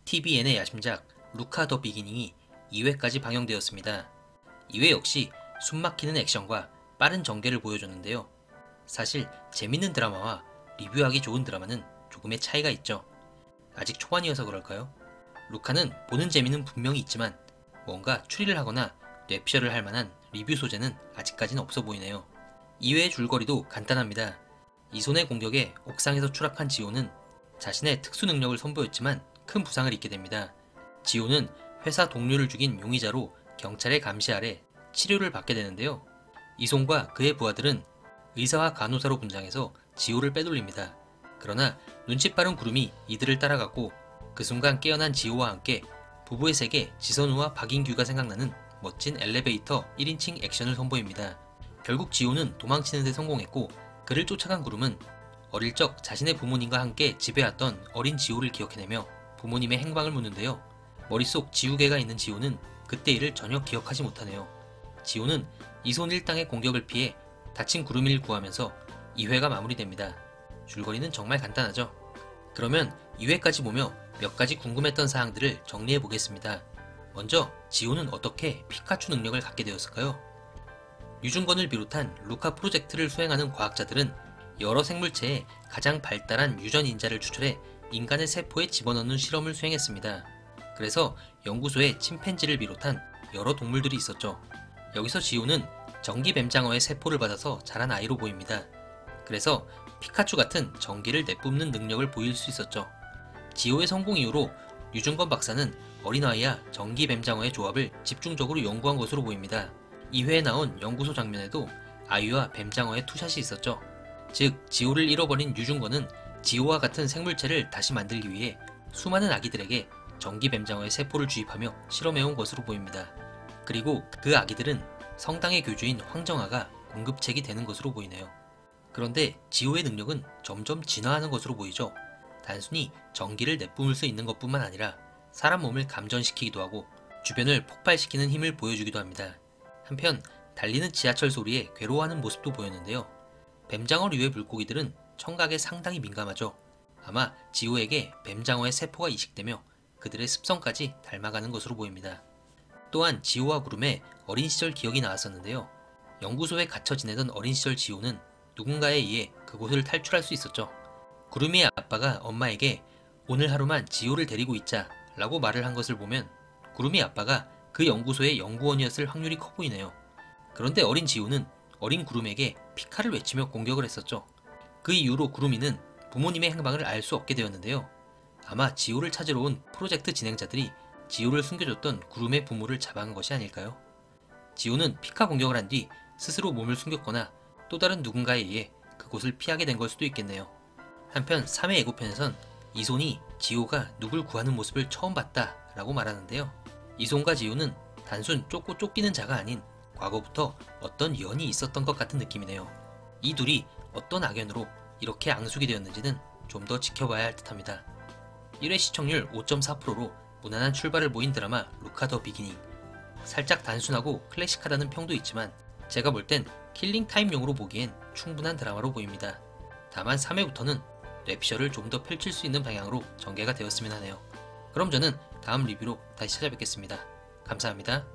TVN의 야심작 루카 더 비기닝이 2회까지 방영되었습니다. 2회 역시 숨막히는 액션과 빠른 전개를 보여줬는데요. 사실 재밌는 드라마와 리뷰하기 좋은 드라마는 조금의 차이가 있죠. 아직 초반이어서 그럴까요? 루카는 보는 재미는 분명히 있지만 뭔가 추리를 하거나 뇌피셜을 할 만한 리뷰 소재는 아직까지는 없어 보이네요. 2회의 줄거리도 간단합니다. 이손의 공격에 옥상에서 추락한 지호는 자신의 특수 능력을 선보였지만 큰 부상을 입게 됩니다. 지호는 회사 동료를 죽인 용의자로 경찰의 감시 아래 치료를 받게 되는데요. 이손과 그의 부하들은 의사와 간호사로 분장해서 지호를 빼돌립니다. 그러나 눈치 빠른 구름이 이들을 따라갔고 그 순간 깨어난 지호와 함께 부부의 세계 지선우와 박인규가 생각나는 멋진 엘리베이터 1인칭 액션을 선보입니다. 결국 지호는 도망치는 데 성공했고 그를 쫓아간 구름은 어릴 적 자신의 부모님과 함께 집에 왔던 어린 지호를 기억해내며 부모님의 행방을 묻는데요. 머릿속 지우개가 있는 지호는 그때 일을 전혀 기억하지 못하네요. 지호는 이손 일당의 공격을 피해 다친 구름이를 구하면서 2회가 마무리됩니다. 줄거리는 정말 간단하죠. 그러면 2회까지 보며 몇 가지 궁금했던 사항들을 정리해 보겠습니다. 먼저 지호는 어떻게 피카츄 능력을 갖게 되었을까요? 유중건을 비롯한 루카 프로젝트를 수행하는 과학자들은 여러 생물체에 가장 발달한 유전인자를 추출해 인간의 세포에 집어넣는 실험을 수행했습니다. 그래서 연구소에 침팬지를 비롯한 여러 동물들이 있었죠. 여기서 지호는 전기뱀장어의 세포를 받아서 자란 아이로 보입니다. 그래서 피카츄 같은 전기를 내뿜는 능력을 보일 수 있었죠. 지호의 성공 이후로 유중건 박사는 어린아이와 전기뱀장어의 조합을 집중적으로 연구한 것으로 보입니다. 2회에 나온 연구소 장면에도 아이와 뱀장어의 투샷이 있었죠. 즉 지호를 잃어버린 유중건은 지호와 같은 생물체를 다시 만들기 위해 수많은 아기들에게 전기뱀장어의 세포를 주입하며 실험해온 것으로 보입니다. 그리고 그 아기들은 성당의 교주인 황정아가 공급책이 되는 것으로 보이네요. 그런데 지호의 능력은 점점 진화하는 것으로 보이죠. 단순히 전기를 내뿜을 수 있는 것뿐만 아니라 사람 몸을 감전시키기도 하고 주변을 폭발시키는 힘을 보여주기도 합니다. 한편 달리는 지하철 소리에 괴로워하는 모습도 보였는데요. 뱀장어류의 물고기들은 청각에 상당히 민감하죠. 아마 지호에게 뱀장어의 세포가 이식되며 그들의 습성까지 닮아가는 것으로 보입니다. 또한 지호와 구름의 어린 시절 기억이 나왔었는데요. 연구소에 갇혀 지내던 어린 시절 지호는 누군가에 의해 그곳을 탈출할 수 있었죠. 구름이의 아빠가 엄마에게 오늘 하루만 지호를 데리고 있자 라고 말을 한 것을 보면 구름이 아빠가 그 연구소의 연구원이었을 확률이 커 보이네요. 그런데 어린 지호는 어린 구름에게 피카를 외치며 공격을 했었죠. 그 이후로 구름이는 부모님의 행방을 알 수 없게 되었는데요. 아마 지호를 찾으러 온 프로젝트 진행자들이 지호를 숨겨줬던 구름의 부모를 잡아간 것이 아닐까요? 지호는 피카 공격을 한 뒤 스스로 몸을 숨겼거나 또 다른 누군가에 의해 그곳을 피하게 된 걸 수도 있겠네요. 한편 3회 예고편에선 이손이 지호가 누굴 구하는 모습을 처음 봤다 라고 말하는데요. 이손과 지호는 단순 쫓고 쫓기는 자가 아닌 과거부터 어떤 연이 있었던 것 같은 느낌이네요. 이 둘이 어떤 악연으로 이렇게 앙숙이 되었는지는 좀 더 지켜봐야 할 듯합니다. 1회 시청률 5.4%로 무난한 출발을 보인 드라마 루카 더 비기닝. 살짝 단순하고 클래식하다는 평도 있지만 제가 볼 땐 킬링타임용으로 보기엔 충분한 드라마로 보입니다. 다만 3회부터는 뇌피셜을 좀 더 펼칠 수 있는 방향으로 전개가 되었으면 하네요. 그럼 저는 다음 리뷰로 다시 찾아뵙겠습니다. 감사합니다.